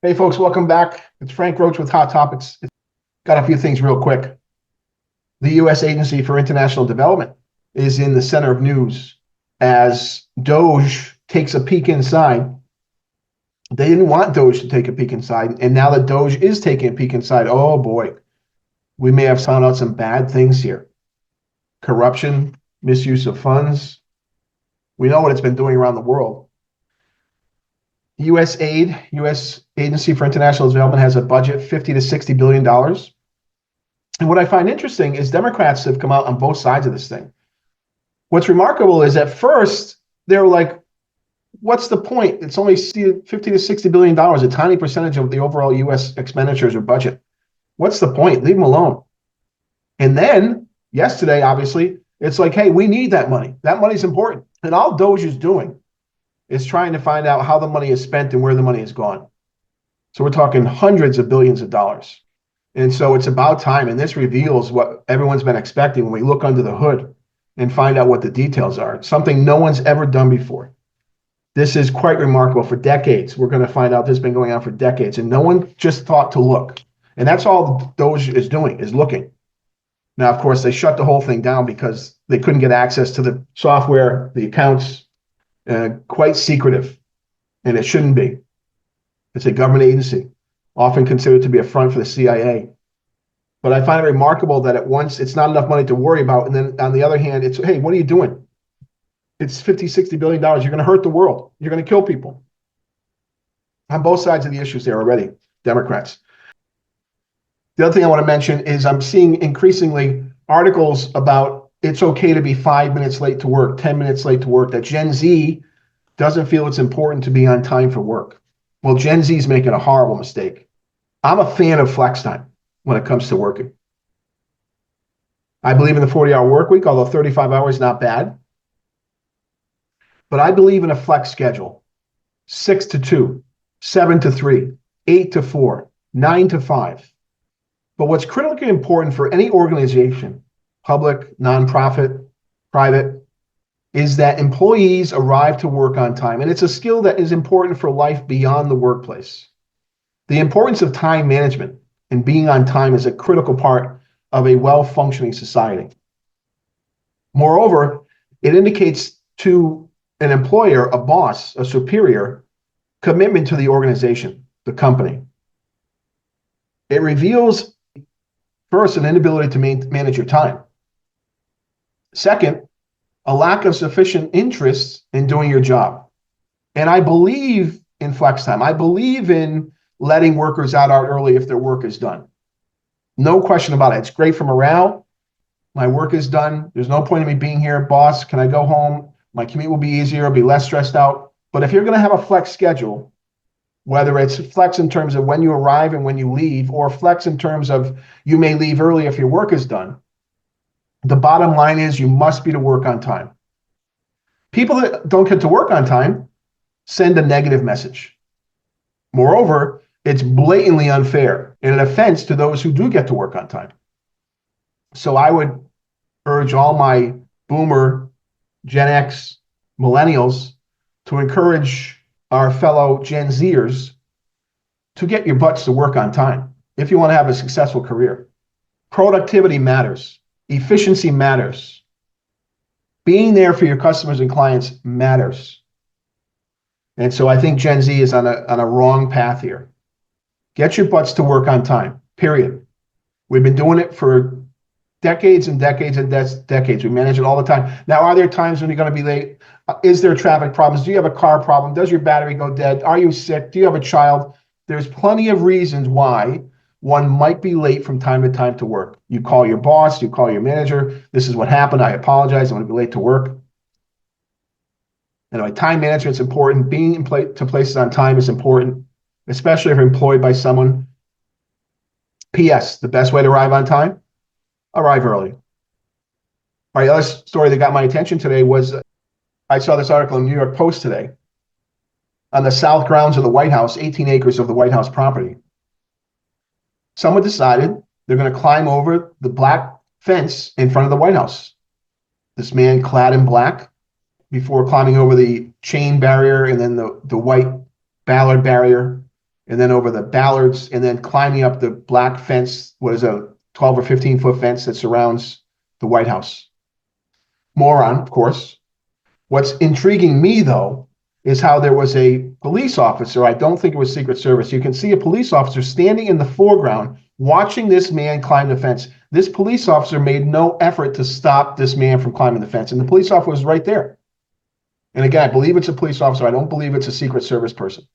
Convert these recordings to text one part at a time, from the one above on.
Hey folks, welcome back. It's Frank Roche with Hot Topics. Got a few things real quick. The U.S. Agency for International Development is in the center of news as Doge takes a peek inside. They didn't want Doge to take a peek inside, and now that Doge is taking a peek inside, oh boy, we may have found out some bad things here. Corruption, misuse of funds. We know what it's been doing around the world. USAID, U.S. Agency for International Development, has a budget $50 to $60 billion. And what I find interesting is Democrats have come out on both sides of this thing. What's remarkable is at first they were like, what's the point? It's only $50 to $60 billion, a tiny percentage of the overall U.S. expenditures or budget. What's the point? Leave them alone. And then yesterday, obviously, it's like, hey, we need that money. That money's important. And all Doge is doing is trying to find out how the money is spent and where the money has gone. So we're talking hundreds of billions of dollars. And so it's about time. And this reveals what everyone's been expecting when we look under the hood and find out what the details are. Something no one's ever done before. This is quite remarkable. For decades, we're going to find out this has been going on for decades. And no one just thought to look. And that's all Doge is doing, is looking. Now, of course, they shut the whole thing down because they couldn't get access to the software, the accounts. Quite secretive, and it shouldn't be. It's a government agency, often considered to be a front for the CIA. But I find it remarkable that at once it's not enough money to worry about, and then on the other hand, it's, hey, what are you doing? It's $50, $60 billion. You're going to hurt the world. You're going to kill people. On both sides of the issues there already, Democrats. The other thing I want to mention is I'm seeing increasingly articles about it's okay to be 5 minutes late to work, 10 minutes late to work, that Gen Z doesn't feel it's important to be on time for work. Well, Gen Z is making a horrible mistake. I'm a fan of flex time when it comes to working. I believe in the 40-hour work week, although 35 hours is not bad. But I believe in a flex schedule, 6 to 2, 7 to 3, 8 to 4, 9 to 5. But what's critically important for any organization, public, nonprofit, private, is that employees arrive to work on time. And it's a skill that is important for life beyond the workplace. The importance of time management and being on time is a critical part of a well-functioning society. Moreover, it indicates to an employer, a boss, a superior, commitment to the organization, the company. It reveals, first, an inability to manage your time. Second, a lack of sufficient interest in doing your job. And I believe in flex time. I believe in letting workers out early if their work is done. No question about it. It's great for morale. My work is done. There's no point in me being here. Boss, can I go home? My commute will be easier. I'll be less stressed out. But if you're going to have a flex schedule, whether it's flex in terms of when you arrive and when you leave, or flex in terms of you may leave early if your work is done, the bottom line is you must be to work on time. People that don't get to work on time send a negative message. Moreover, it's blatantly unfair and an offense to those who do get to work on time. So I would urge all my boomer, Gen X, millennials to encourage our fellow Gen Zers to get your butts to work on time if you want to have a successful career. Productivity matters. Efficiency matters. Being there for your customers and clients matters. And so I think Gen Z is on a wrong path here. Get your butts to work on time, period. We've been doing it for decades and decades and decades. We manage it all the time. Now, are there times when you're going to be late? Is there traffic problems? Do you have a car problem? Does your battery go dead? Are you sick? Do you have a child? There's plenty of reasons why one might be late from time to time to work. You call your boss, you call your manager. This is what happened. I apologize. I'm going to be late to work. Anyway, time management is important. Being to places on time is important, especially if you're employed by someone. P.S. The best way to arrive on time? Arrive early. All right, the other story that got my attention today was I saw this article in the New York Post today on the south grounds of the White House, 18 acres of the White House property. Someone decided they're going to climb over the black fence in front of the White House. This man clad in black before climbing over the chain barrier and then the white ballard barrier and then over the ballards, and then climbing up the black fence, what is a 12 or 15-foot fence that surrounds the White House. Moron, of course. What's intriguing me, though, is how there was a police officer. I don't think it was Secret Service. You can see a police officer standing in the foreground watching this man climb the fence. This police officer made no effort to stop this man from climbing the fence, and the police officer was right there. And again, I believe it's a police officer. I don't believe it's a Secret Service person.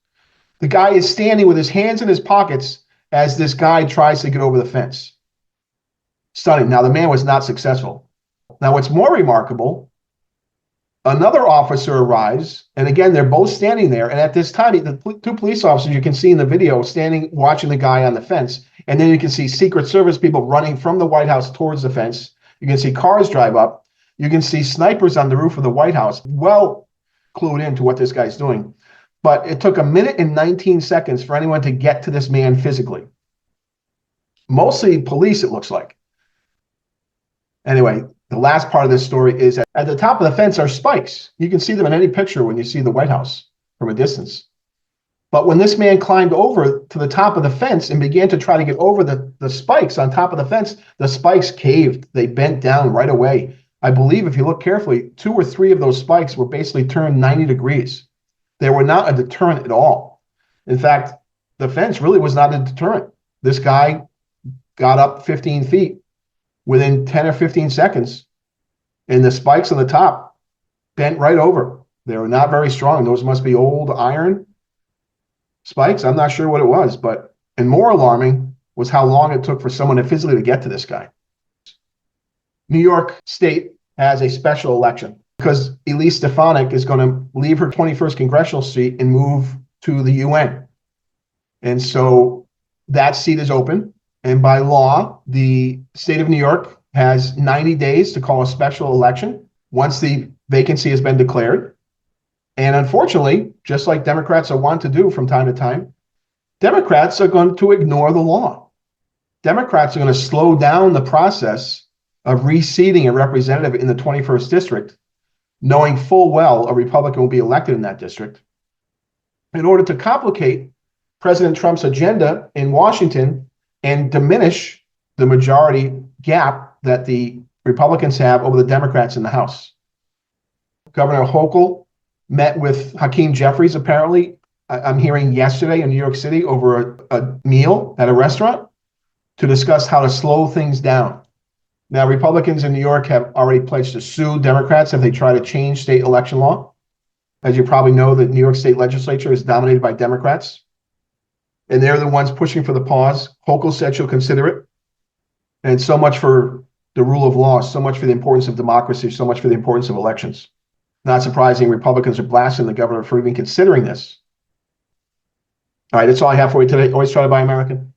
The guy is standing with his hands in his pockets as this guy tries to get over the fence. Stunning. Now, the man was not successful. Now, what's more remarkable, another officer arrives, and again, they're both standing there. And at this time, the two police officers you can see in the video standing, watching the guy on the fence. And then you can see Secret Service people running from the White House towards the fence. You can see cars drive up. You can see snipers on the roof of the White House, well clued into what this guy's doing. But it took 1 minute and 19 seconds for anyone to get to this man physically. Mostly police, it looks like. Anyway, the last part of this story is at the top of the fence are spikes. You can see them in any picture when you see the White House from a distance. But when this man climbed over to the top of the fence and began to try to get over the spikes on top of the fence, the spikes caved. They bent down right away. I believe if you look carefully, 2 or 3 of those spikes were basically turned 90 degrees. They were not a deterrent at all. In fact, the fence really was not a deterrent. This guy got up 15 feet within 10 or 15 seconds, and the spikes on the top bent right over. They were not very strong. Those must be old iron spikes. I'm not sure what it was, and more alarming was how long it took for someone to physically get to this guy. New York State has a special election because Elise Stefanik is going to leave her 21st congressional seat and move to the UN. And so that seat is open. And by law, the state of New York has 90 days to call a special election once the vacancy has been declared. And unfortunately, just like Democrats are wont to do from time to time, Democrats are going to ignore the law. Democrats are going to slow down the process of reseating a representative in the 21st district, knowing full well a Republican will be elected in that district, in order to complicate President Trump's agenda in Washington and diminish the majority gap that the Republicans have over the Democrats in the House. Governor Hochul met with Hakeem Jeffries, apparently, I'm hearing yesterday in New York City over a meal at a restaurant to discuss how to slow things down. Now, Republicans in New York have already pledged to sue Democrats if they try to change state election law. As you probably know, the New York State legislature is dominated by Democrats, and they're the ones pushing for the pause. Hochul said she'll consider it. And so much for the rule of law, so much for the importance of democracy, so much for the importance of elections. Not surprising, Republicans are blasting the governor for even considering this. All right, that's all I have for you today. Always try to buy American.